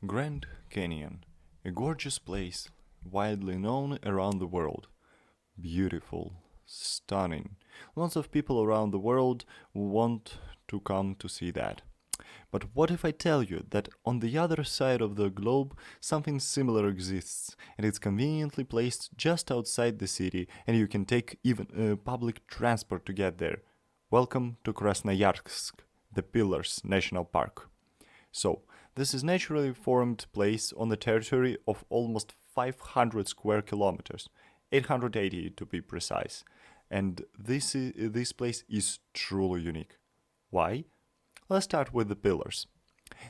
Grand Canyon, a gorgeous place, widely known around the world. Beautiful, stunning. Lots of people around the world want to come to see that. But what if I tell you that on the other side of the globe something similar exists and it's conveniently placed just outside the city and you can take even public transport to get there? Welcome to Krasnoyarsk, the Pillars National Park. So, this is naturally formed place on the territory of almost 500 square kilometers, 880 to be precise. And this place is truly unique. Why? Let's start with the pillars.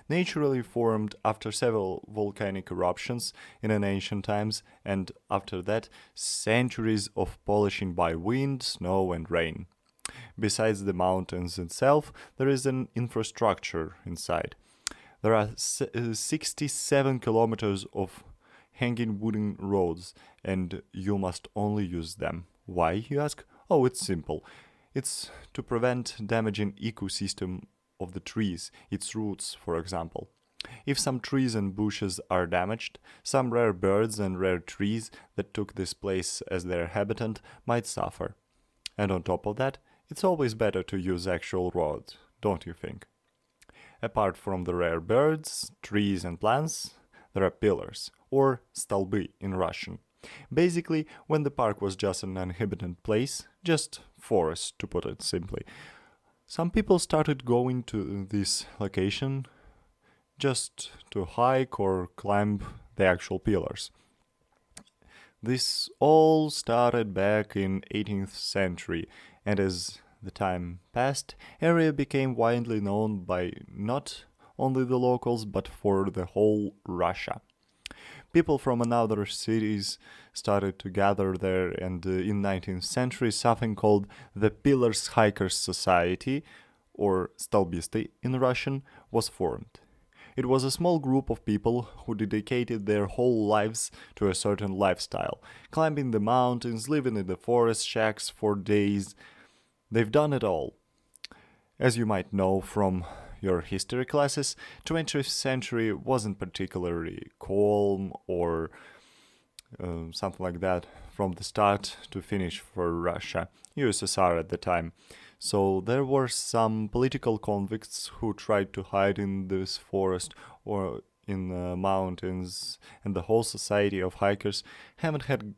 Naturally formed after several volcanic eruptions in an ancient times, and after that, centuries of polishing by wind, snow, and rain. Besides the mountains itself, there is an infrastructure inside. There are 67 kilometers of hanging wooden roads, and you must only use them. Why, you ask? Oh, it's simple. It's to prevent damaging ecosystem of the trees, its roots, for example. If some trees and bushes are damaged, some rare birds and rare trees that took this place as their habitat might suffer. And on top of that, it's always better to use actual roads, don't you think? Apart from the rare birds, trees and plants, there are pillars, or столбы in Russian. Basically, when the park was just an uninhabited place, just forest to put it simply, some people started going to this location just to hike or climb the actual pillars. This all started back in 18th century, and as the time passed, area became widely known by not only the locals but for the whole Russia. People from another cities started to gather there, and in 19th century something called the Pillars Hikers Society, or Stolbisty in Russian, was formed. It was a small group of people who dedicated their whole lives to a certain lifestyle, climbing the mountains, living in the forest shacks for days. They've done it all. As you might know from your history classes, 20th century wasn't particularly calm or something like that from the start to finish for Russia, USSR at the time. So there were some political convicts who tried to hide in this forest or in the mountains, and the whole society of hikers haven't had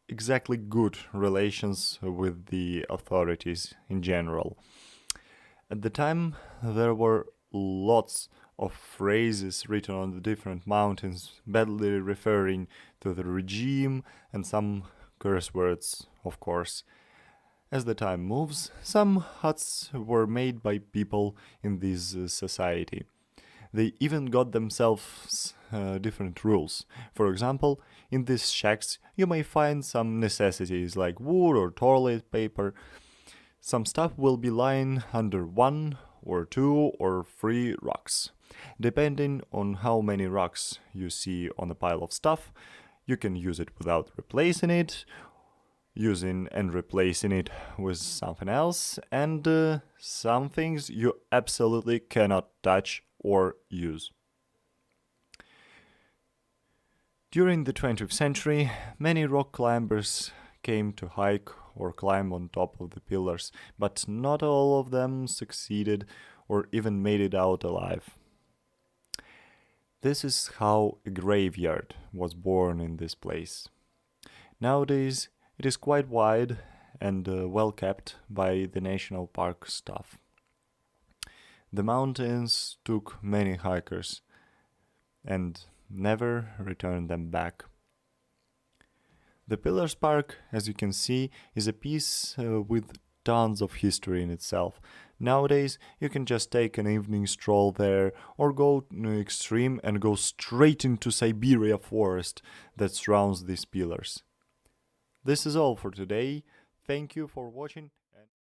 exactly good relations with the authorities in general. At the time, there were lots of phrases written on the different mountains, badly referring to the regime, and some curse words, of course. As the time moves, some huts were made by people in this society. They even got themselves different rules. For example, in these shacks you may find some necessities like wood or toilet paper. Some stuff will be lying under 1 or 2 or 3 rocks. Depending on how many rocks you see on a pile of stuff, you can use it without replacing it, using and replacing it with something else, and some things you absolutely cannot touch or use. During the 20th century, many rock climbers came to hike or climb on top of the pillars, but not all of them succeeded or even made it out alive. This is how a graveyard was born in this place. Nowadays, it is quite wide and well kept by the national park staff. The mountains took many hikers and never returned them back. The Pillars Park, as you can see, is a piece with tons of history in itself. Nowadays, you can just take an evening stroll there or go to extreme and go straight into Siberia forest that surrounds these pillars. This is all for today. Thank you for watching.